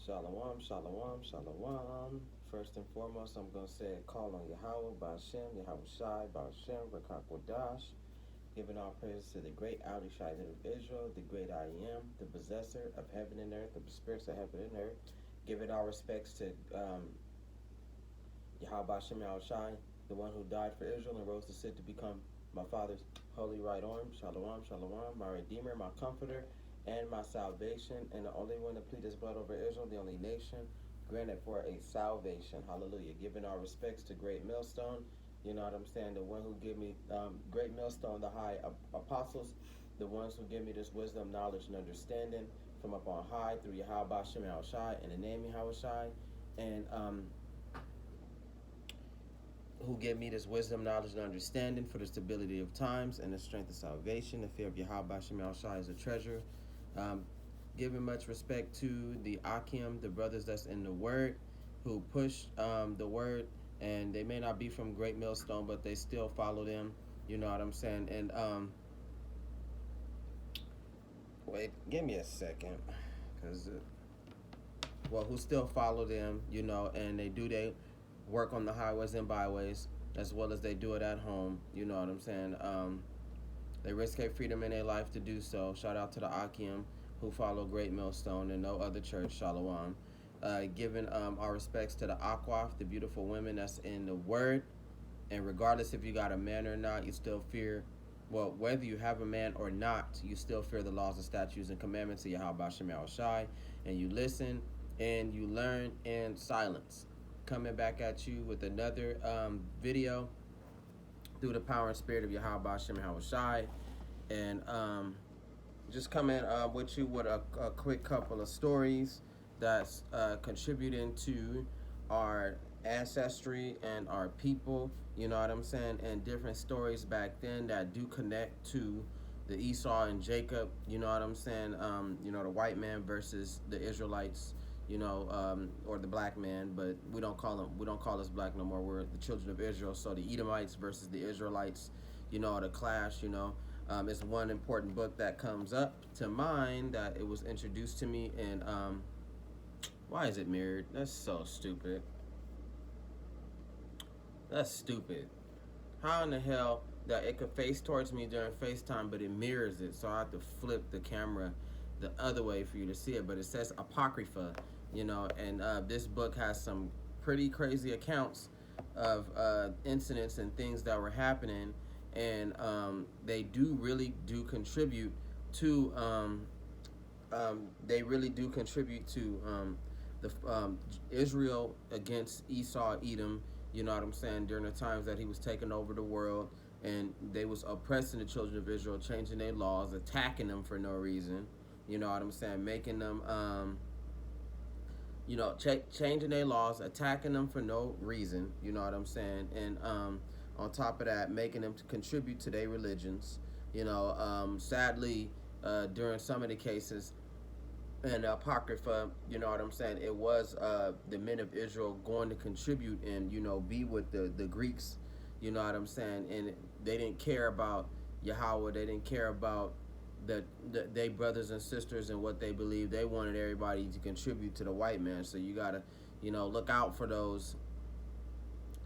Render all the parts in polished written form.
Shalom, shalom, shalom. First and foremost, I'm going to say a call on Yahweh, Ba'Shem, Yahweh Shai, Ba'Shem, Rakakwadash, giving all praises to the great Outer Shai of Israel, the great I am, the possessor of heaven and earth, the spirits of heaven and earth. Giving all respects to Yahweh Ba'Shem, Yahweh Shai, the one who died for Israel and rose to sit to become my father's holy right arm. Shalom, shalom, my redeemer, my comforter, and my salvation, and the only one to plead his blood over Israel, the only nation granted for a salvation. Hallelujah. Giving our respects to Great Millstone. You know what I'm saying? The one who gave me Great Millstone, the high apostles, the ones who give me this wisdom, knowledge, and understanding from up on high through Yahweh Ba'Shem Yahweh Shai and the name Yahweh Shai, and who give me this wisdom, knowledge, and understanding for the stability of times and the strength of salvation. The fear of Yahweh Ba'Shem Yahweh Shai is a treasure. Um, Giving much respect to the Akim, the brothers that's in the Word, who push the Word, and they may not be from Great Millstone, but they still follow them. You know what I'm saying? And wait, give me a second, cause who still follow them, you know, and they work on the highways and byways as well as they do it at home. You know what I'm saying? They risk their freedom in their life to do so. Shout out to the Akim who follow Great Millstone and no other church. Shalom. Giving our respects to the Akwaf, the beautiful women that's in the Word. And regardless if you got a man or not, you still fear, well, whether you have a man or not, you still fear the laws and statutes and commandments of Yahweh Ba'Shem Yahweh Shai. And you listen and you learn in silence. Coming back at you with another video through the power and spirit of Yahweh Ba'Shem Yahweh Shai. And just coming with you with a quick couple of stories that's contributing to our ancestry and our people, you know what I'm saying, and different stories back then that do connect to the Esau and Jacob, you know what I'm saying, you know, the white man versus the Israelites, you know, or the black man, but we don't call us black no more. We're the children of Israel. So the Edomites versus the Israelites, you know, the clash, you know. It's one important book that comes up to mind that it was introduced to me, and why is it mirrored? That's so stupid. That's stupid. How in the hell that it could face towards me during FaceTime, but it mirrors it, so I have to flip the camera the other way for you to see it. But it says Apocrypha, you know, and this book has some pretty crazy accounts of incidents and things that were happening, and they really do contribute to the Israel against Esau, Edom. You know what I'm saying? During the times that he was taking over the world, and they was oppressing the children of Israel, changing their laws, attacking them for no reason. You know what I'm saying? Making them, you know, changing their laws, attacking them for no reason. You know what I'm saying? And on top of that, making them to contribute to their religions. You know, sadly, during some of the cases, and the Apocrypha, you know what I'm saying, it was the men of Israel going to contribute and, you know, be with the Greeks, you know what I'm saying, and they didn't care about Yahweh, they didn't care about they brothers and sisters and what they believed. They wanted everybody to contribute to the white man. So you gotta, you know, look out for those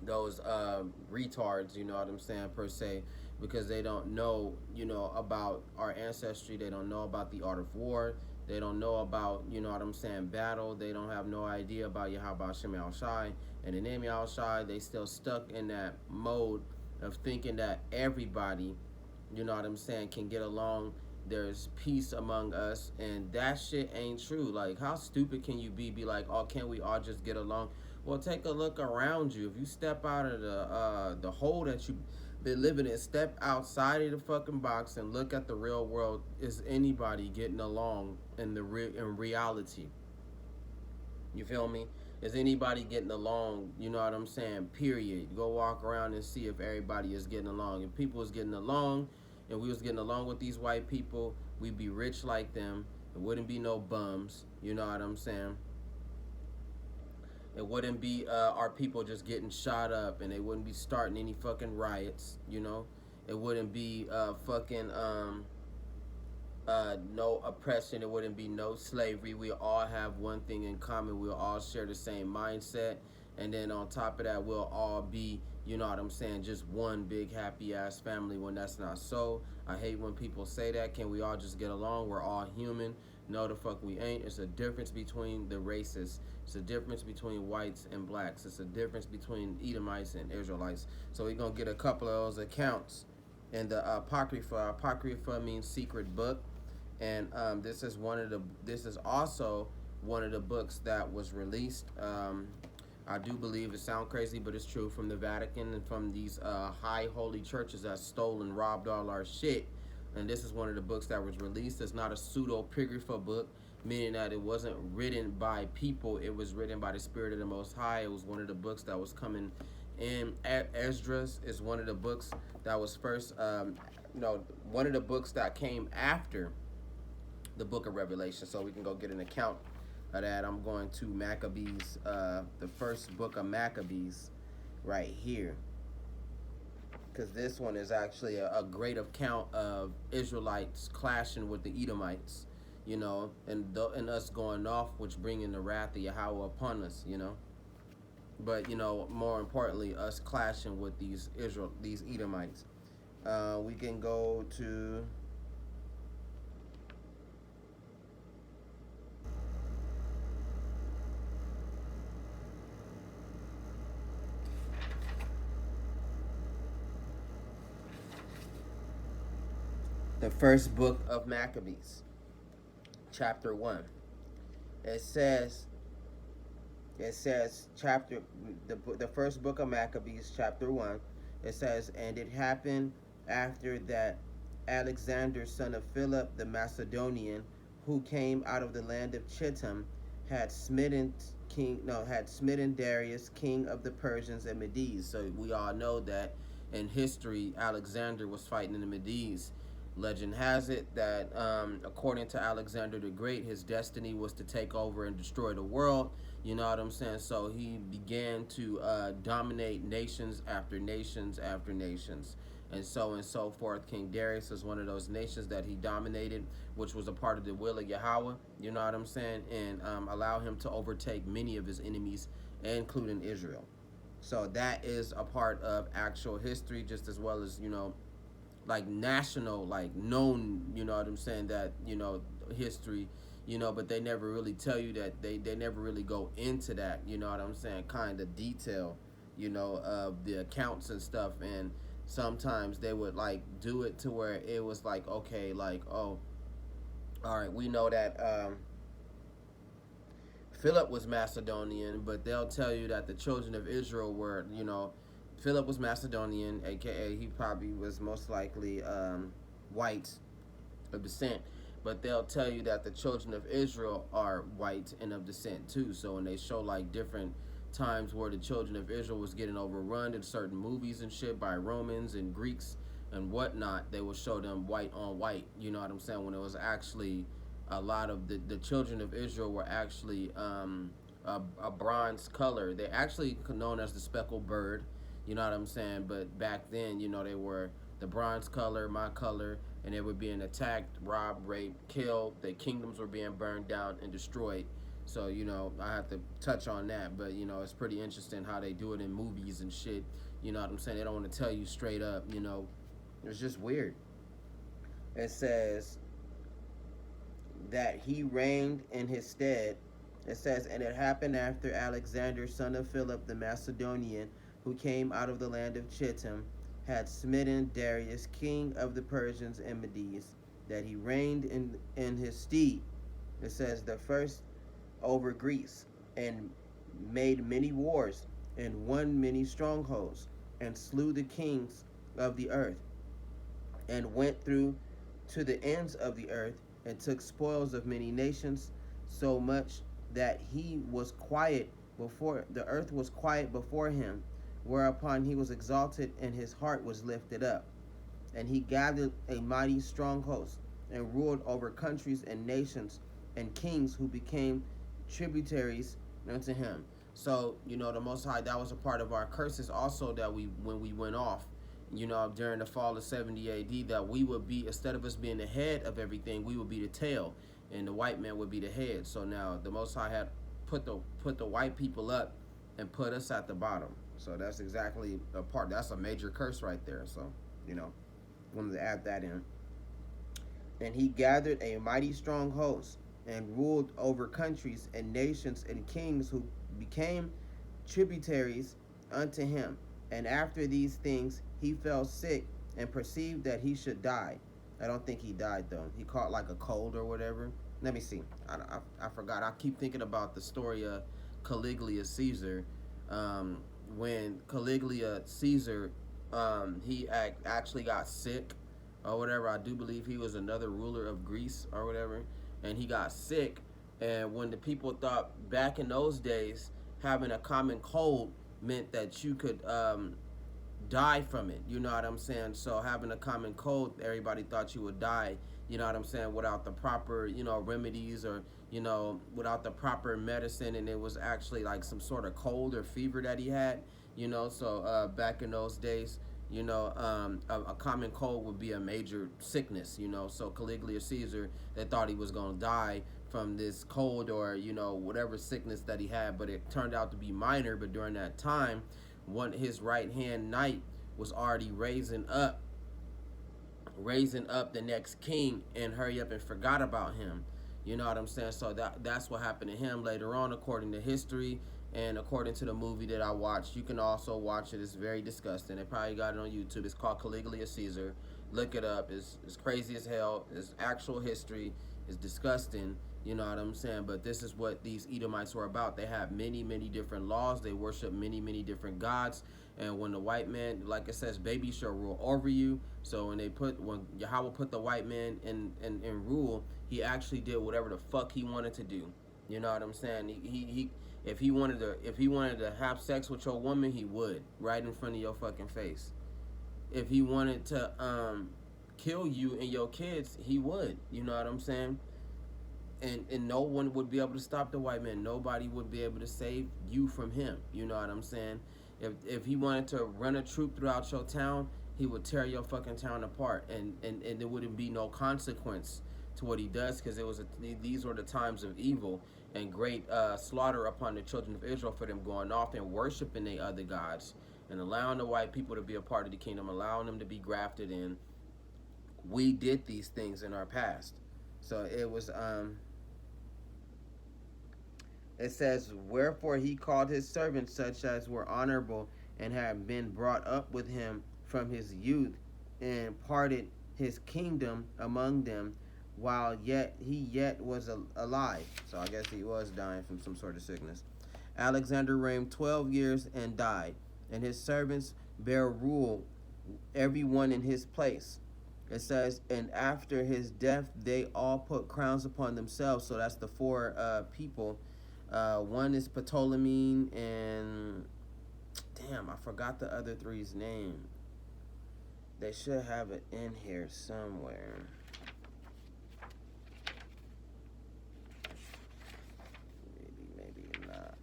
retards, you know what I'm saying, per se, because they don't know, you know, about our ancestry. They don't know about the art of war. They don't know about, you know what I'm saying, battle. They don't have no idea about Yahweh Hashem Yahweh Shai and the name Yahweh Shai. They still stuck in that mode of thinking that everybody, you know what I'm saying, can get along. There's peace among us, and that shit ain't true. Like, how stupid can you be like, oh, can't we all just get along? Well, take a look around you. If you step out of the hole that you've been living in, step outside of the fucking box and look at the real world. Is anybody getting along in reality? You feel me? Is anybody getting along? You know what I'm saying? Period. Go walk around and see if everybody is getting along. If people is getting along, and we was getting along with these white people, we'd be rich like them. It wouldn't be no bums. You know what I'm saying? It wouldn't be our people just getting shot up, and they wouldn't be starting any fucking riots, you know? It wouldn't be fucking no oppression. It wouldn't be no slavery. We all have one thing in common. We'll all share the same mindset. And then on top of that, we'll all be, you know what I'm saying, just one big happy ass family when that's not so. I hate when people say that. Can we all just get along? We're all human. No, the fuck we ain't. It's a difference between the races. It's a difference between whites and blacks. It's a difference between Edomites and Israelites. So we're going to get a couple of those accounts. And the Apocrypha means secret book, and this is one of the this is also one of the books that was released. I do believe it sounds crazy, but it's true, from the Vatican and from these high holy churches that stole and robbed all our shit. And this is one of the books that was released. It's not a pseudepigrapha book, meaning that it wasn't written by people. It was written by the Spirit of the Most High. It was one of the books that was coming in. Esdras is one of the books that was first, one of the books that came after the book of Revelation. So we can go get an account of that. I'm going to Maccabees, the first book of Maccabees right here, because this one is actually a great account of Israelites clashing with the Edomites, and us going off, which bringing the wrath of Yahweh upon us, But more importantly, us clashing with these Edomites. We can go to the first book of Maccabees, chapter 1. It says chapter the first book of Maccabees, chapter 1. It says, and it happened after that Alexander, son of Philip the Macedonian, who came out of the land of Chittim, had smitten Darius, king of the Persians and Medes. So we all know that in history, Alexander was fighting in the Medes. Legend has it that, according to Alexander the Great, his destiny was to take over and destroy the world. You know what I'm saying? So he began to dominate nations after nations after nations. And so forth. King Darius is one of those nations that he dominated, which was a part of the will of Yahweh, you know what I'm saying? And allow him to overtake many of his enemies, including Israel. So that is a part of actual history, just as well as, like national, like known, you know what I'm saying, that, history, but they never really tell you that. They never really go into that, you know what I'm saying, kind of detail, of the accounts and stuff. And sometimes they would like do it to where it was like, okay, like, oh, all right, we know that Philip was Macedonian, but they'll tell you that the children of Israel were, Philip was Macedonian, aka he probably was most likely white of descent. But they'll tell you that the children of Israel are white and of descent too. So when they show like different times where the children of Israel was getting overrun in certain movies and shit by Romans and Greeks and whatnot, they will show them white on white. You know what I'm saying? When it was actually a lot of the children of Israel were actually a bronze color. They're actually known as the speckled bird. You know what I'm saying? But back then, they were the bronze color, my color, and they were being attacked, robbed, raped, killed. Their kingdoms were being burned down and destroyed. So, I have to touch on that. But, it's pretty interesting how they do it in movies and shit. You know what I'm saying? They don't want to tell you straight up, It's just weird. It says that he reigned in his stead. It says, and it happened after Alexander, son of Philip the Macedonian, who came out of the land of Chittim, had smitten Darius, king of the Persians and Medes, that he reigned in his stead. It says, the first over Greece, and made many wars, and won many strongholds, and slew the kings of the earth, and went through to the ends of the earth, and took spoils of many nations, so much that he was quiet before the earth was quiet before him, whereupon he was exalted and his heart was lifted up. And he gathered a mighty strong host, and ruled over countries and nations and kings who became tributaries unto him. So, the Most High, that was a part of our curses also, that when we went off during the fall of 70 AD, that we would be, instead of us being the head of everything, we would be the tail, and the white man would be the head. So now the Most High had put the white people up and put us at the bottom. So that's exactly a part. That's a major curse right there. So you know, wanted to add that in. And he gathered a mighty strong host and ruled over countries and nations and kings who became tributaries unto him. And after these things, he fell sick and perceived that he should die. I don't think he died though. He caught like a cold or whatever. Let me see. I forgot. I keep thinking about the story of Caligula Caesar. Um, when Caligula Caesar, actually got sick or whatever. I do believe he was another ruler of Greece or whatever, and he got sick. And when the people thought back in those days, having a common cold meant that you could die from it. You know what I'm saying? So having a common cold, everybody thought you would die. You know what I'm saying? Without the proper, remedies, or without the proper medicine, and it was actually like some sort of cold or fever that he had. So back in those days, a common cold would be a major sickness. So Caligula Caesar, they thought he was gonna die from this cold or whatever sickness that he had, but it turned out to be minor. But during that time, his right hand knight was already raising up the next king, and hurry up and forgot about him. You know what I'm saying? So that's what happened to him later on, according to history and according to the movie that I watched. You can also watch it. It's very disgusting. They probably got it on YouTube. It's called Caligula Caesar. Look it up. It's crazy as hell. It's actual history. It's disgusting. You know what I'm saying? But this is what these Edomites were about. They have many, many different laws. They worship many, many different gods. And when the white man, like it says, baby shall rule over you. So when Yahweh put the white man in rule, he actually did whatever the fuck he wanted to do. You know what I'm saying? He if he wanted to have sex with your woman, he would, right in front of your fucking face. If he wanted to kill you and your kids, he would. You know what I'm saying? And no one would be able to stop the white man. Nobody would be able to save you from him. You know what I'm saying? If he wanted to run a troop throughout your town, he would tear your fucking town apart, and there wouldn't be no consequence to what he does, because these were the times of evil and great slaughter upon the children of Israel for them going off and worshiping their other gods and allowing the white people to be a part of the kingdom, allowing them to be grafted in. We did these things in our past. So it says, wherefore he called his servants such as were honorable and had been brought up with him from his youth, and parted his kingdom among them, while he was alive. So I guess he was dying from some sort of sickness. Alexander reigned 12 years and died, and his servants bare rule, every one in his place. It says, and after his death, they all put crowns upon themselves. So that's the four people. One is Ptolemy, and damn, I forgot the other three's name. They should have it in here somewhere. Maybe not.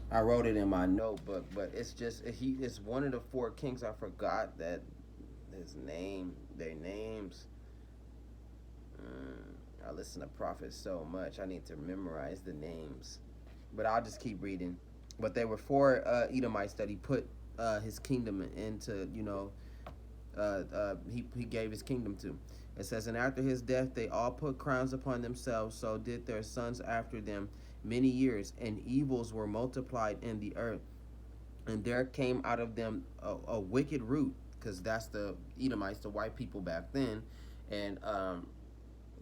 I wrote it in my notebook, but it's one of the four kings. I forgot that their names. I listen to prophets so much, I need to memorize the names. But I'll just keep reading. But there were four Edomites that he put his kingdom into. He gave his kingdom to. It says, and after his death, they all put crowns upon themselves. So did their sons after them many years, and evils were multiplied in the earth. And there came out of them a wicked root, because that's the Edomites, the white people back then, and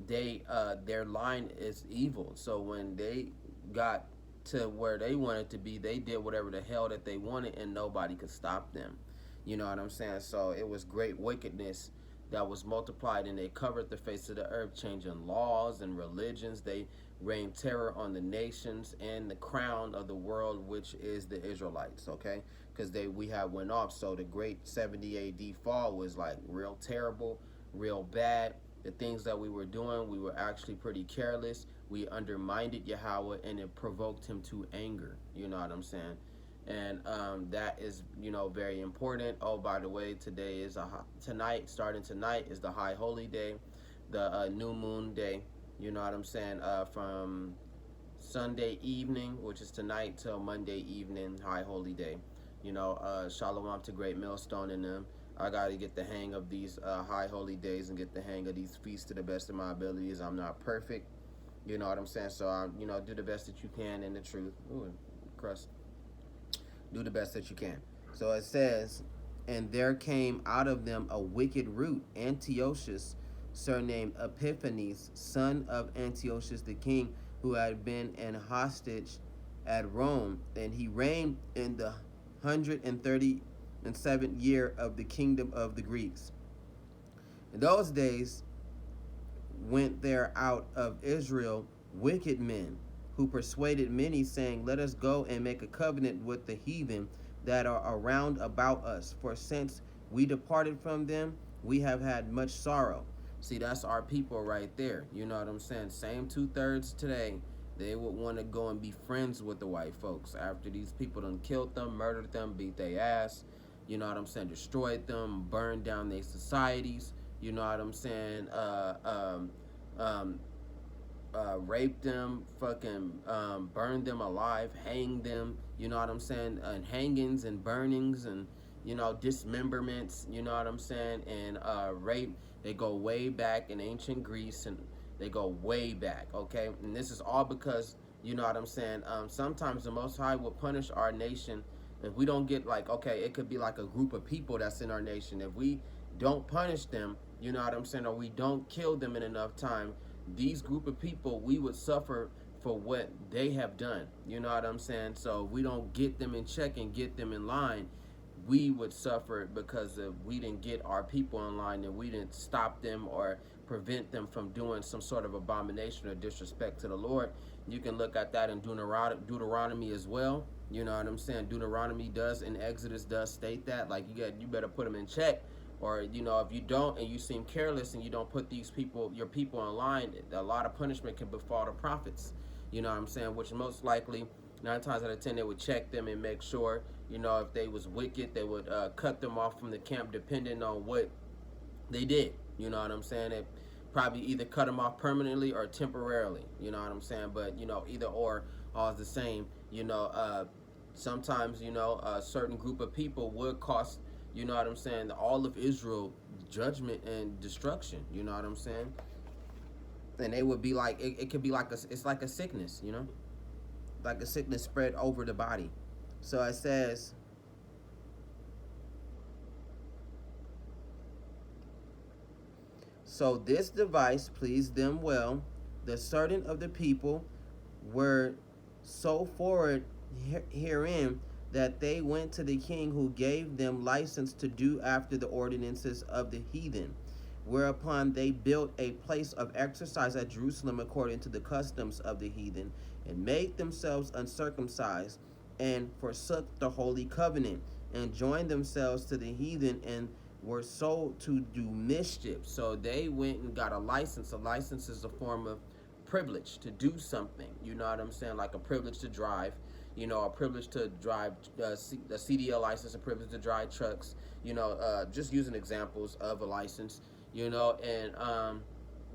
their line is evil. So when they got to where they wanted to be, they did whatever the hell that they wanted, and nobody could stop them. You know what I'm saying? So it was great wickedness that was multiplied, and they covered the face of the earth, changing laws and religions. They rain terror on the nations and the crown of the world, which is the Israelites. Okay, because we had went off. So the great 70 A.D. fall was like real terrible, real bad. The things that we were doing, we were actually pretty careless. We undermined Yahweh, and it provoked him to anger. You know what I'm saying? And that is, very important. Oh, by the way, today is tonight. Starting tonight is the High Holy Day, the New Moon Day. You know what I'm saying? From Sunday evening, which is tonight, till Monday evening, High Holy Day. Shalom to Great Millstone and them. I got to get the hang of these high holy days and get the hang of these feasts to the best of my abilities. I'm not perfect, you know what I'm saying? So, do the best that you can in the truth. Ooh, crust. Do the best that you can. So it says, and there came out of them a wicked root, Antiochus, surnamed Epiphanes, son of Antiochus the king, who had been an hostage at Rome, and he reigned in the 137th year of the kingdom of the Greeks. In those days went there out of Israel wicked men, who persuaded many, saying, let us go and make a covenant with the heathen that are around about us. For since we departed from them, we have had much sorrow. See, that's our people right there. You know what I'm saying? Same 2/3 today. They would want to go and be friends with the white folks after these people done killed them, murdered them, beat their ass. You know what I'm saying? Destroyed them, burned down their societies. You know what I'm saying? Raped them, fucking burned them alive, hanged them, you know what I'm saying, and hangings and burnings and, dismemberments, you know what I'm saying, and rape. They go way back in ancient Greece, and they go way back, okay? And this is all because, you know what I'm saying, sometimes the Most High will punish our nation if we don't get, like, okay, it could be like a group of people that's in our nation. If we don't punish them, you know what I'm saying, or we don't kill them in enough time, these group of people, we would suffer for what they have done. You know what I'm saying? So if we don't get them in check and get them in line, we would suffer because we didn't get our people in line, and we didn't stop them or prevent them from doing some sort of abomination or disrespect to the Lord. You can look at that in Deuteronomy as well. You know what I'm saying? Deuteronomy does, and Exodus does state that. Like, you better put them in check. Or, if you don't, and you seem careless, and you don't put your people in line, a lot of punishment can befall the prophets. You know what I'm saying? Which most likely, 9 times out of 10, they would check them and make sure, if they was wicked, they would cut them off from the camp depending on what they did. You know what I'm saying? They probably either cut them off permanently or temporarily. You know what I'm saying? But, either or, all is the same. Sometimes, a certain group of people would cost, you know what I'm saying, all of Israel judgment and destruction. You know what I'm saying? And they would be like, it could be like it's like a sickness, like a sickness spread over the body. So it says, so this device pleased them well. The certain of the people were so forward herein that they went to the king, who gave them license to do after the ordinances of the heathen. Whereupon they built a place of exercise at Jerusalem according to the customs of the heathen, and made themselves uncircumcised, and forsook the holy covenant, and joined themselves to the heathen, and were sold to do mischief. So they went and got a license. A license is a form of privilege to do something. You know what I'm saying? Like a privilege to drive. A privilege to drive a CDL license, a privilege to drive trucks. Just using examples of a license. And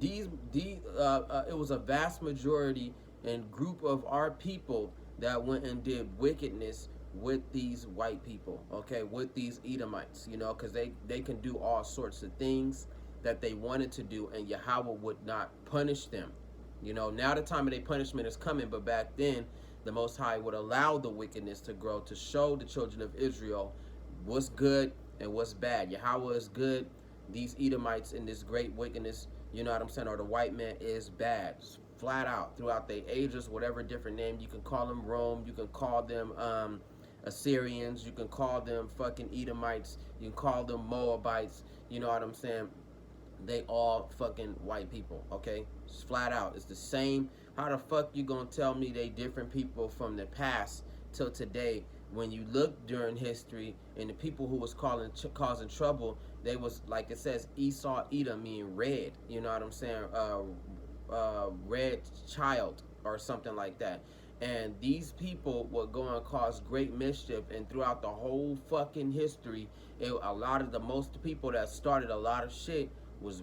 it was a vast majority and group of our people that went and did wickedness with these white people, okay, with these Edomites, because they can do all sorts of things that they wanted to do, and Yahweh would not punish them. Now the time of their punishment is coming, but back then, the Most High would allow the wickedness to grow to show the children of Israel what's good and what's bad. Yahweh is good. These Edomites in this great wickedness, you know what I'm saying, or the white man is bad. Flat out, throughout the ages, whatever different name. You can call them Rome. You can call them Assyrians. You can call them fucking Edomites. You can call them Moabites. You know what I'm saying? They all fucking white people, okay? Just flat out. It's the same How the fuck you gonna tell me they different people from the past till today? When you look during history and the people who was causing trouble, they was like it says Esau Edom, meaning red. You know what I'm saying? Red child or something like that. And these people were going to cause great mischief, and throughout the whole fucking history, a lot of the most people that started a lot of shit was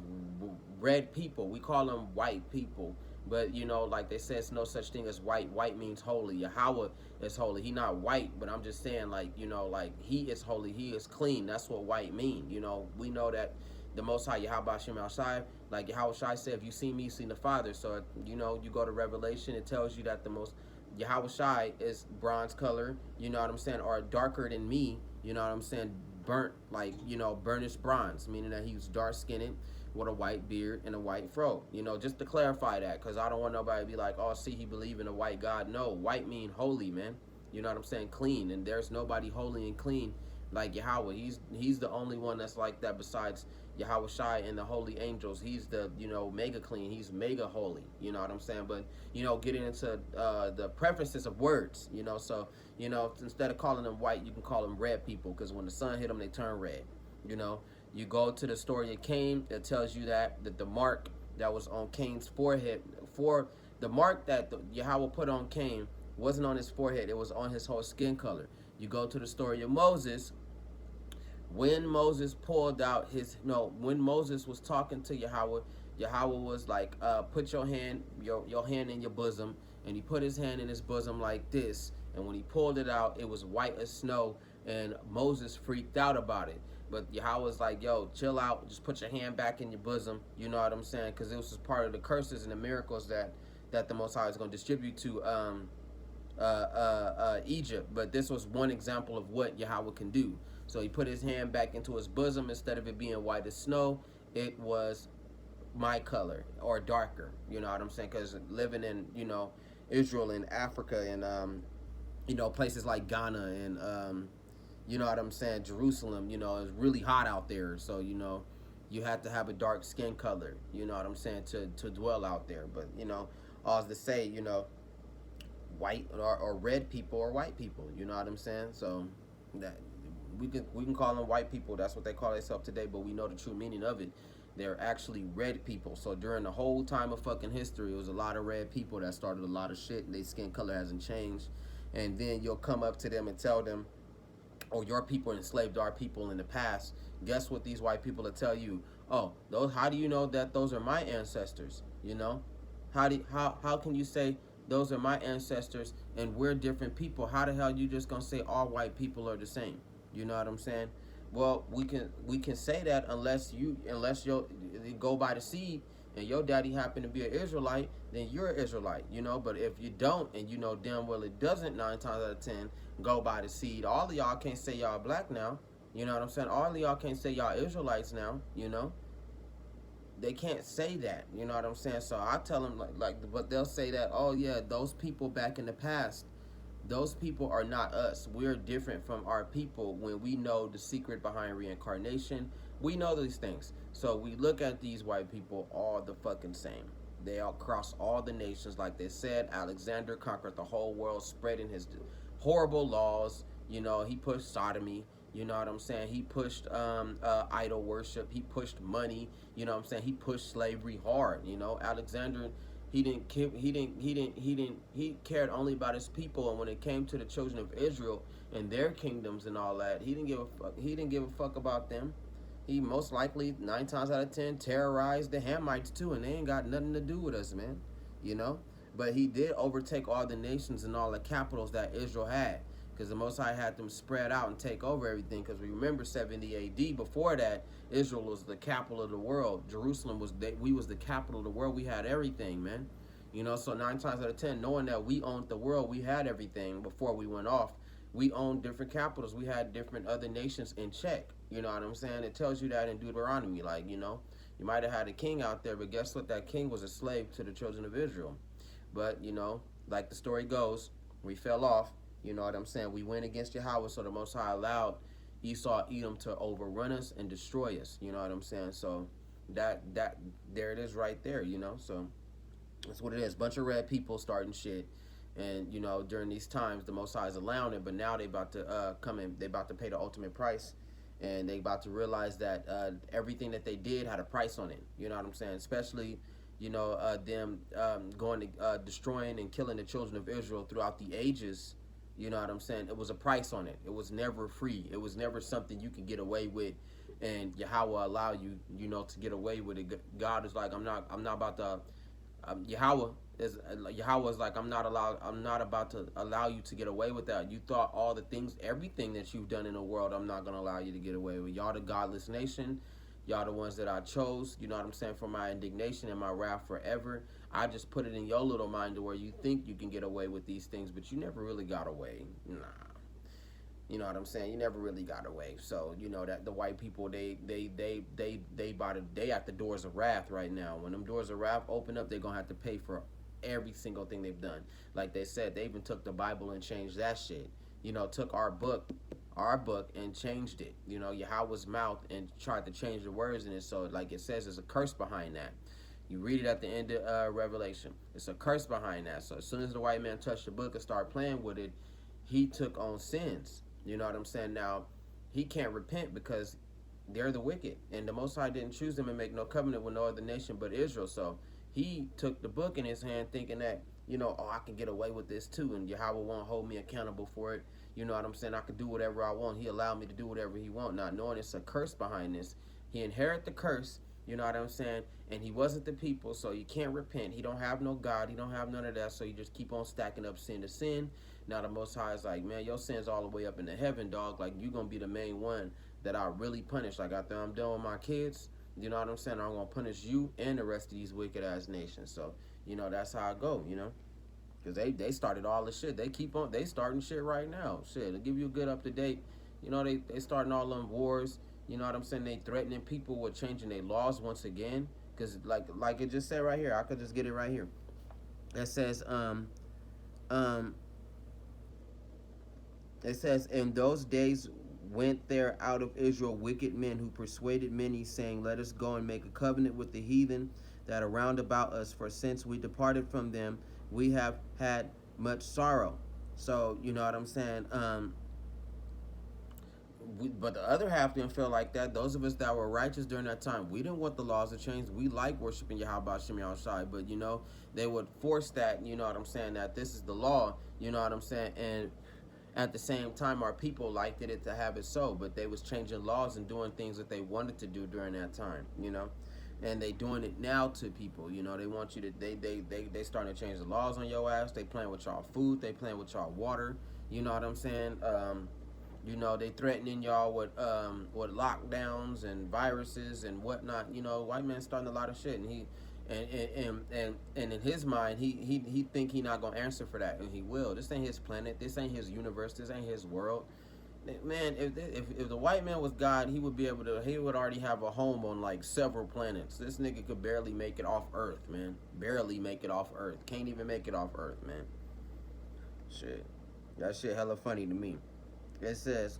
red people. We call them white people, but you know, like they say, it's no such thing as white. White means holy. Yahweh is holy. He not white, but I'm just saying, like, you know, like he is holy. He is clean. That's what white mean. You know, we know that the Most High Yahweh Shem Shai, like Yahweh Shai said, if you see me, you see the Father. So you know, you go to Revelation, it tells you that the most Yahweh Shai is bronze color, you know what I'm saying, or darker than me, you know what I'm saying, burnt, like, you know, burnished bronze, meaning that he was dark skinned with a white beard and a white fro, you know, just to clarify that, because I don't want nobody to be like, oh, see, he believe in a white God. No, white mean holy, man, you know what I'm saying, clean, and there's nobody holy and clean like Yahweh. He's the only one that's like that besides Yahweh Shai and the holy angels. He's the, you know, mega clean. He's mega holy. You know what I'm saying? But, you know, getting into the preferences of words, you know, so, you know, instead of calling them white, you can call them red people, because when the sun hit them, they turn red. You know, you go to the story of Cain, that tells you that the mark that was on Cain's forehead, for the mark that Yahweh put on Cain wasn't on his forehead, it was on his whole skin color. You go to the story of Moses, when Moses pulled out his, no, when Moses was talking to Yahweh, Yahweh was like, put your hand in your bosom, and he put his hand in his bosom like this, and when he pulled it out, it was white as snow, and Moses freaked out about it. But Yahweh was like, yo, chill out, just put your hand back in your bosom, you know what I'm saying, because it was just part of the curses and the miracles that the Most High is going to distribute to Egypt. But this was one example of what Yahweh can do. So he put his hand back into his bosom. Instead of it being white as snow, it was my color or darker. You know what I'm saying? Because living in, you know, Israel and Africa and, you know, places like Ghana and, you know what I'm saying, Jerusalem, you know, it's really hot out there. So, you know, you have to have a dark skin color, you know what I'm saying, to dwell out there. But, you know, all to say, you know, white or red people or white people, you know what I'm saying? So that we can call them white people. That's what they call themselves today, but we know the true meaning of it. They're actually red people. So during the whole time of fucking history, it was a lot of red people that started a lot of shit, and their skin color hasn't changed. And then you'll come up to them and tell them, oh, your people enslaved our people in the past. Guess what these white people will tell you? Oh, those, how do you know that those are my ancestors? You know? How can you say those are my ancestors and we're different people? How the hell you just gonna say all white people are the same? You know what I'm saying? Well, we can say that unless you go by the seed and your daddy happen to be an Israelite, then you're an Israelite, you know. But if you don't, and you know damn well it doesn't, 9 times out of 10 go by the seed. All of y'all can't say y'all black now. You know what I'm saying? All of y'all can't say y'all Israelites now. You know, they can't say that. You know what I'm saying? So I tell them but they'll say that, oh yeah, those people back in the past, those people are not us. We're different from our people when we know the secret behind reincarnation. We know these things. So we look at these white people all the fucking same. They all cross all the nations. Like they said, Alexander conquered the whole world, spreading his horrible laws. You know, he pushed sodomy. You know what I'm saying? He pushed idol worship. He pushed money. You know what I'm saying? He pushed slavery hard. You know, Alexander, he cared only about his people, and when it came to the children of Israel and their kingdoms and all that, he didn't give a fuck. He didn't give a fuck about them. He most likely 9 times out of 10 terrorized the Hamites too, and they ain't got nothing to do with us, man. You know, but he did overtake all the nations and all the capitals that Israel had, because the Most High had them spread out and take over everything. Because we remember 70 A.D. Before that, Israel was the capital of the world. Jerusalem we was the capital of the world. We had everything, man. You know, so 9 times out of 10, knowing that we owned the world, we had everything before we went off. We owned different capitals. We had different other nations in check. You know what I'm saying? It tells you that in Deuteronomy. Like, you know, you might have had a king out there, but guess what? That king was a slave to the children of Israel. But, you know, like the story goes, we fell off. You know what I'm saying? We went against Yahweh, so the Most High allowed Esau, Edom to overrun us and destroy us. You know what I'm saying? So that there it is right there, you know? So That's what it is. Bunch of red people starting shit. And during these times, the Most High is allowing it, but now they about to come in. They about to pay the ultimate price, and they about to realize that everything that they did had a price on it. You know what I'm saying? Especially, them going to destroying and killing the children of Israel throughout the ages. You know what I'm saying? It was a price on it. It was never free. It was never something you could get away with, and Yahweh allow you, to get away with it. God is like, I'm not about to. Yahweh is like, I'm not about to allow you to get away with that. You thought all the things, everything that you've done in the world, I'm not gonna allow you to get away with. Y'all the godless nation. Y'all the ones that I chose. You know what I'm saying? For my indignation and my wrath forever. I just put it in your little mind to where you think you can get away with these things, but you never really got away. Nah. You know what I'm saying? You never really got away. So that the white people, they at the doors of wrath right now. When them doors of wrath open up, they're gonna have to pay for every single thing they've done. Like they said, they even took the Bible and changed that shit. Took our book and changed it. Yahweh's mouth, and tried to change the words in it. So like it says, there's a curse behind that. You read it at the end of Revelation. It's a curse behind that. So as soon as the white man touched the book and started playing with it, he took on sins. You know what I'm saying? Now, he can't repent because they're the wicked. And the Most High didn't choose them and make no covenant with no other nation but Israel. So he took the book in his hand thinking that, I can get away with this too. And Yahweh won't hold me accountable for it. You know what I'm saying? I can do whatever I want. He allowed me to do whatever he want, not knowing it's a curse behind this. He inherited the curse. You know what I'm saying? And he wasn't the people, so you can't repent. He don't have no God. He don't have none of that, so you just keep on stacking up sin to sin. Now the Most High is like, man, your sin's all the way up into heaven, dog. Like, you going to be the main one that I really punish. Like, after I'm done with my kids, you know what I'm saying? I'm going to punish you and the rest of these wicked-ass nations. So, that's how I go, Because they started all the shit. They starting shit right now. Shit, to give you a good up-to-date, they starting all them wars. You know what I'm saying? They threatening people with changing their laws once again. Because like it just said right here, I could just get it right here. It says, um, in those days went there out of Israel wicked men who persuaded many, saying, let us go and make a covenant with the heathen that are round about us. For since we departed from them, we have had much sorrow. So, you know what I'm saying? But the other half didn't feel like that. Those of us that were righteous during that time, we didn't want the laws to change. We like worshiping Yahweh Shem Shai, but they would force that. You know what I'm saying? That this is the law. You know what I'm saying? And at the same time, our people liked it to have it so, but they was changing laws and doing things that they wanted to do during that time. And they doing it now to people. They want you to they starting to change the laws on your ass. They playing with y'all food. They playing with y'all water. You know what I'm saying? They threatening y'all with lockdowns and viruses and whatnot. White man starting a lot of shit, and he and in his mind, he think he not gonna answer for that, and he will. This ain't his planet. This ain't his universe. This ain't his world. Man, if the white man was God, he would be able to. He would already have a home on like several planets. This nigga could barely make it off Earth, man. Barely make it off Earth. Can't even make it off Earth, man. Shit, that shit hella funny to me. It says,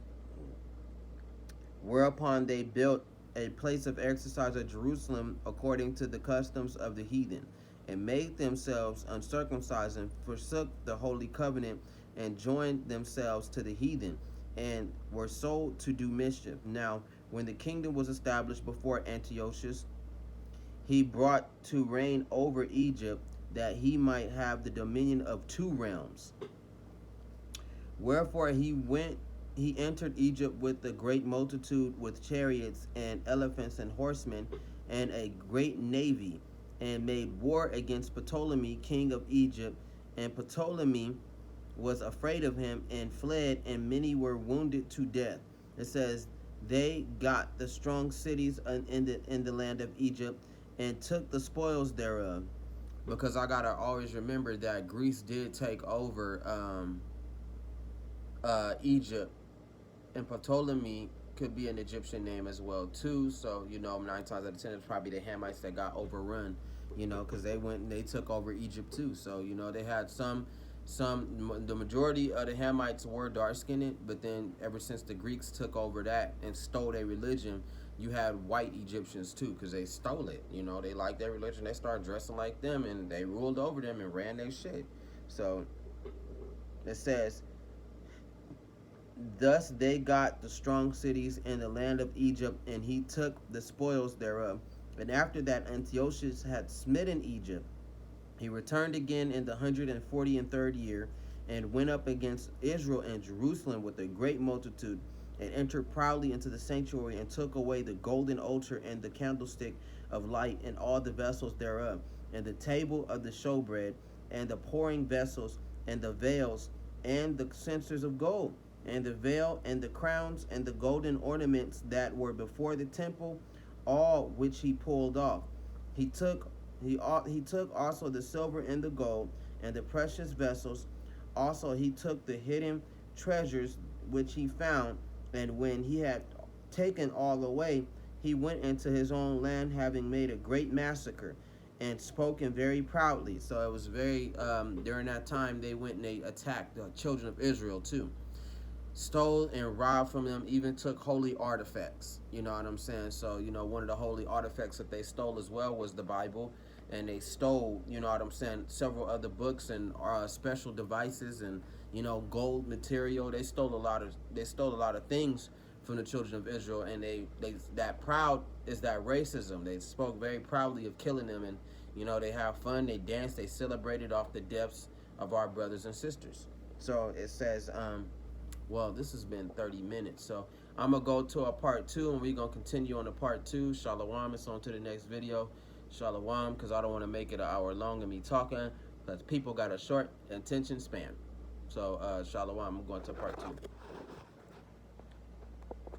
whereupon they built a place of exercise at Jerusalem according to the customs of the heathen, and made themselves uncircumcised, and forsook the holy covenant, and joined themselves to the heathen, and were sold to do mischief. Now, when the kingdom was established before Antiochus, he brought to reign over Egypt, that he might have the dominion of two realms. Wherefore he entered Egypt with a great multitude, with chariots and elephants and horsemen, and a great navy, and made war against Ptolemy, king of Egypt. And Ptolemy was afraid of him, and fled, and many were wounded to death. It says, they got the strong cities in the land of Egypt, and took the spoils thereof. Because I gotta always remember that Greece did take over Egypt, and Ptolemy could be an Egyptian name as well too. So 9 times out of 10, it's probably the Hamites that got overrun. Because they went and they took over Egypt too. So they had the majority of the Hamites were dark skinned, but then ever since the Greeks took over that and stole their religion, you had white Egyptians too, because they stole it. You know, they liked their religion. They started dressing like them, and they ruled over them and ran their shit. So it says, thus they got the strong cities in the land of Egypt, and he took the spoils thereof. And after that Antiochus had smitten Egypt, he returned again in the 143rd year, and went up against Israel and Jerusalem with a great multitude, and entered proudly into the sanctuary, and took away the golden altar and the candlestick of light and all the vessels thereof, and the table of the showbread, and the pouring vessels, and the veils, and the censers of gold, and the veil, and the crowns, and the golden ornaments that were before the temple, all which he pulled off. He took he took also the silver and the gold and the precious vessels. Also he took the hidden treasures which he found. And when he had taken all away, he went into his own land, having made a great massacre, and spoken very proudly. So it was very during that time they went and they attacked the children of Israel too, stole and robbed from them, even took holy artifacts. You know what I'm saying? So, you know, one of the holy artifacts that they stole as well was the Bible. And they stole, you know what I'm saying, several other books and special devices and, you know, gold material. They stole a lot of things from the children of Israel, and they that proud is that racism. They spoke very proudly of killing them, and you know, they have fun, they dance, they celebrated off the deaths of our brothers and sisters. So it says well, this has been 30 minutes, so I'm going to go to a part 2, and we're going to continue on the part 2. Shalom, it's on to the next video. Shalom, because I don't want to make it an hour long of me talking, because people got a short attention span. So, shalom, I'm going to part 2.